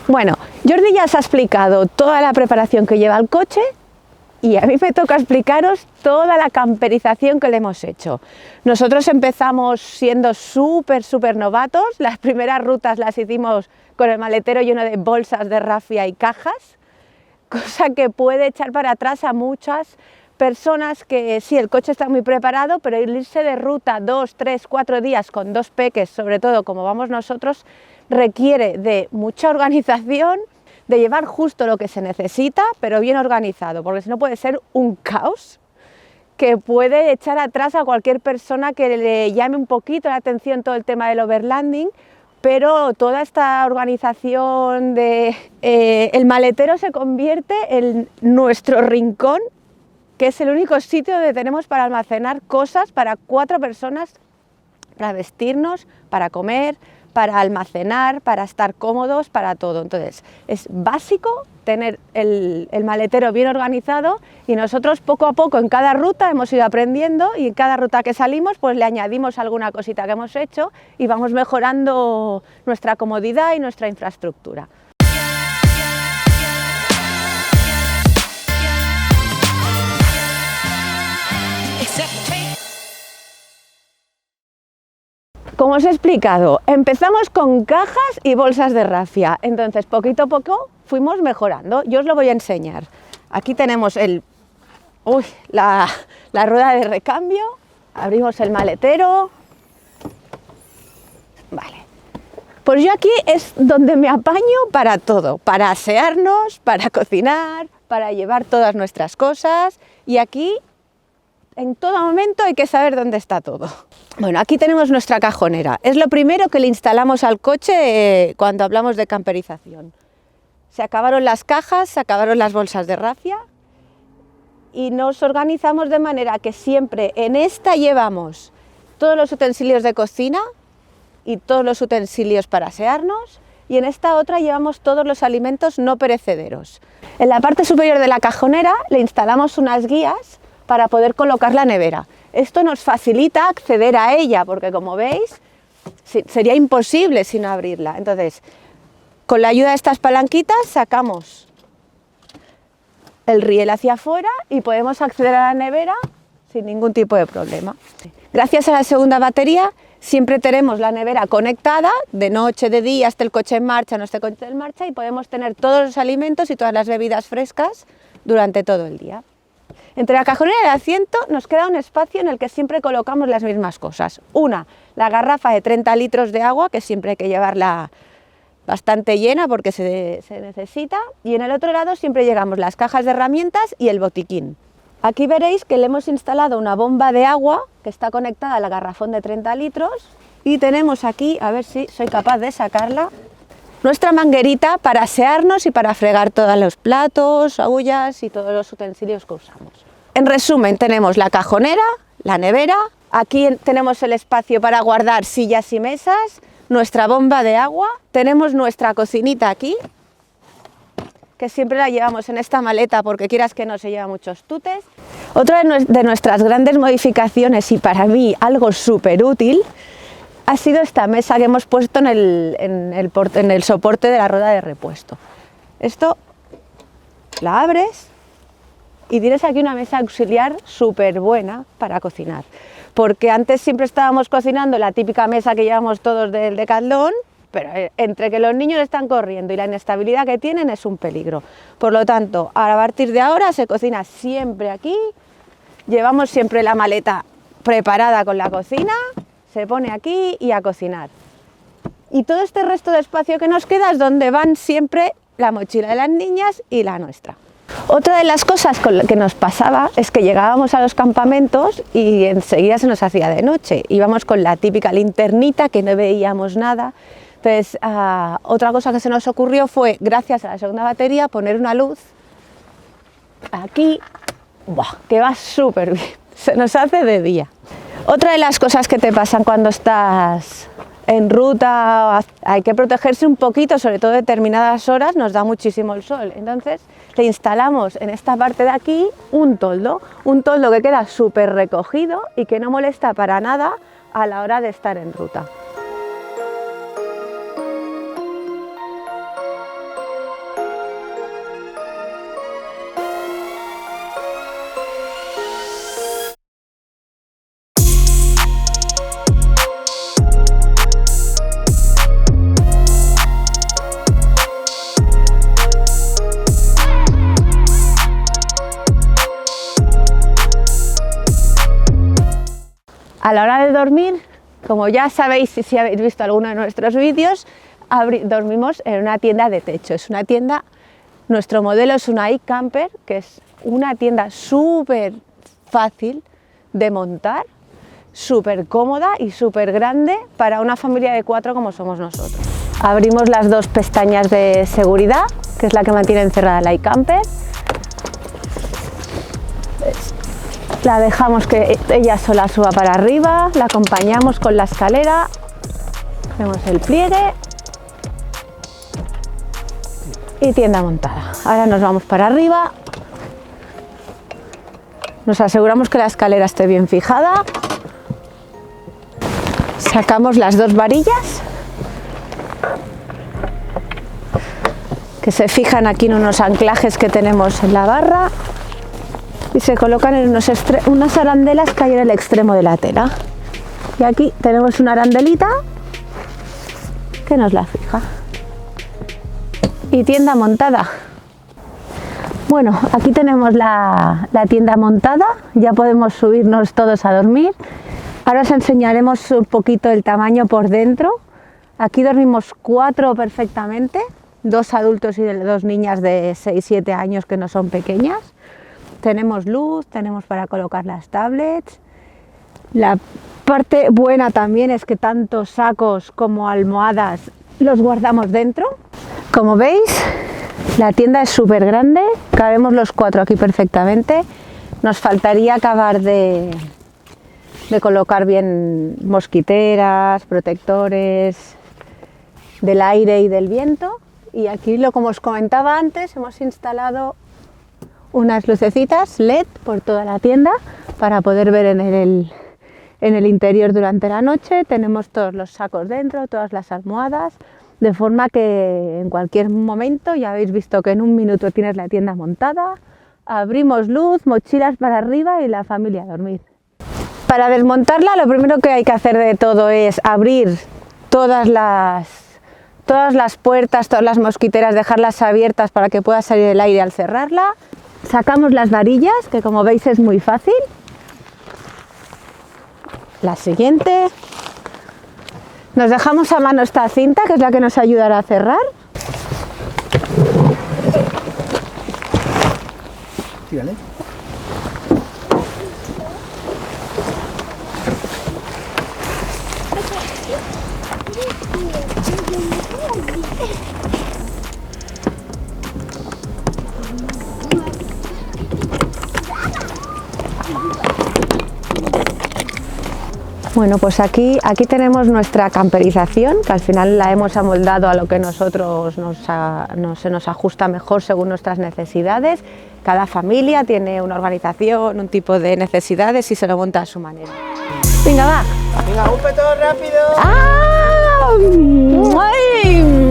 Bueno, Jordi ya os ha explicado toda la preparación que lleva el coche y a mí me toca explicaros toda la camperización que le hemos hecho. Nosotros empezamos siendo súper novatos, las primeras rutas las hicimos con el maletero lleno de bolsas de rafia y cajas, cosa que puede echar para atrás a muchas personas que sí, el coche está muy preparado, pero irse de ruta 2, 3, 4 días con 2 peques, sobre todo como vamos nosotros, requiere de mucha organización, de llevar justo lo que se necesita, pero bien organizado, porque si no puede ser un caos que puede echar atrás a cualquier persona que le llame un poquito la atención todo el tema del overlanding, pero toda esta organización de el maletero se convierte en nuestro rincón, que es el único sitio donde tenemos para almacenar cosas para 4 personas, para vestirnos, para comer, para almacenar, para estar cómodos, para todo. Entonces, es básico tener el maletero bien organizado y nosotros poco a poco en cada ruta hemos ido aprendiendo y en cada ruta que salimos pues le añadimos alguna cosita que hemos hecho y vamos mejorando nuestra comodidad y nuestra infraestructura. Como os he explicado, empezamos con cajas y bolsas de rafia, entonces poquito a poco fuimos mejorando. Yo os lo voy a enseñar. Aquí tenemos la rueda de recambio, abrimos el maletero. Vale. Pues yo aquí es donde me apaño para todo, para asearnos, para cocinar, para llevar todas nuestras cosas y aquí en todo momento hay que saber dónde está todo. Bueno, aquí tenemos nuestra cajonera. Es lo primero que le instalamos al coche cuando hablamos de camperización. Se acabaron las cajas, se acabaron las bolsas de rafia y nos organizamos de manera que siempre en esta llevamos todos los utensilios de cocina y todos los utensilios para asearnos y en esta otra llevamos todos los alimentos no perecederos. En la parte superior de la cajonera le instalamos unas guías para poder colocar la nevera. Esto nos facilita acceder a ella porque, como veis, sería imposible si no abrirla. Entonces, con la ayuda de estas palanquitas sacamos el riel hacia afuera y podemos acceder a la nevera sin ningún tipo de problema. Gracias a la segunda batería siempre tenemos la nevera conectada, de noche, de día, esté el coche en marcha, no esté el coche en marcha y podemos tener todos los alimentos y todas las bebidas frescas durante todo el día. Entre la cajonera y el asiento nos queda un espacio en el que siempre colocamos las mismas cosas. Una, la garrafa de 30 litros de agua, que siempre hay que llevarla bastante llena porque se necesita. Y en el otro lado siempre llevamos las cajas de herramientas y el botiquín. Aquí veréis que le hemos instalado una bomba de agua que está conectada al garrafón de 30 litros. Y tenemos aquí, a ver si soy capaz de sacarla, nuestra manguerita para asearnos y para fregar todos los platos, ollas y todos los utensilios que usamos. En resumen, tenemos la cajonera, la nevera, aquí tenemos el espacio para guardar sillas y mesas, nuestra bomba de agua, tenemos nuestra cocinita aquí, que siempre la llevamos en esta maleta porque quieras que no se lleva muchos tutes. Otra de nuestras grandes modificaciones y para mí algo súper útil ha sido esta mesa que hemos puesto en el soporte de la rueda de repuesto. Esto la abres y tienes aquí una mesa auxiliar súper buena para cocinar. Porque antes siempre estábamos cocinando la típica mesa que llevamos todos del Decathlon, pero entre que los niños están corriendo y la inestabilidad que tienen es un peligro. Por lo tanto, a partir de ahora se cocina siempre aquí, llevamos siempre la maleta preparada con la cocina, se pone aquí y a cocinar. Y todo este resto de espacio que nos queda es donde van siempre la mochila de las niñas y la nuestra. Otra de las cosas que nos pasaba es que llegábamos a los campamentos y enseguida se nos hacía de noche. Íbamos con la típica linternita que no veíamos nada. Entonces, otra cosa que se nos ocurrió fue, gracias a la segunda batería, poner una luz aquí, que va súper bien. Se nos hace de día. Otra de las cosas que te pasan cuando estás en ruta, hay que protegerse un poquito, sobre todo determinadas horas, nos da muchísimo el sol. Entonces le instalamos en esta parte de aquí un toldo que queda súper recogido y que no molesta para nada a la hora de estar en ruta. a la hora de dormir, como ya sabéis si habéis visto alguno de nuestros vídeos, dormimos en una tienda de techo. Es una tienda, nuestro modelo es una iCamper, que es una tienda súper fácil de montar, súper cómoda y súper grande para una familia de 4 como somos nosotros. Abrimos las 2 pestañas de seguridad, que es la que mantiene encerrada la iCamper. La dejamos que ella sola suba para arriba, la acompañamos con la escalera, hacemos el pliegue y tienda montada. Ahora nos vamos para arriba, nos aseguramos que la escalera esté bien fijada, sacamos las 2 varillas que se fijan aquí en unos anclajes que tenemos en la barra y se colocan en unas arandelas que hay en el extremo de la tela. Y aquí tenemos una arandelita que nos la fija. Y tienda montada. Bueno, aquí tenemos la tienda montada, ya podemos subirnos todos a dormir. Ahora os enseñaremos un poquito el tamaño por dentro. Aquí dormimos 4 perfectamente, 2 adultos y 2 niñas de 6-7 años que no son pequeñas. Tenemos luz, tenemos para colocar las tablets. La parte buena también es que tanto sacos como almohadas los guardamos dentro. Como veis, la tienda es súper grande, cabemos los 4 aquí perfectamente. Nos faltaría acabar de colocar bien mosquiteras, protectores del aire y del viento. Y aquí, como os comentaba antes, hemos instalado unas lucecitas LED por toda la tienda para poder ver en el interior durante la noche. Tenemos todos los sacos dentro, todas las almohadas, de forma que en cualquier momento, ya habéis visto que en un minuto tienes la tienda montada, abrimos luz, mochilas para arriba y la familia a dormir. Para desmontarla, lo primero que hay que hacer de todo es abrir todas las puertas, todas las mosquiteras, dejarlas abiertas para que pueda salir el aire al cerrarla. Sacamos las varillas, que como veis es muy fácil. La siguiente. Nos dejamos a mano esta cinta, que es la que nos ayudará a cerrar. Tírale. Bueno, pues aquí tenemos nuestra camperización, que al final la hemos amoldado a lo que nosotros se nos ajusta mejor según nuestras necesidades. Cada familia tiene una organización, un tipo de necesidades y se lo monta a su manera. Venga, va. Venga, un petón rápido. ¡Ah! ¡Ay!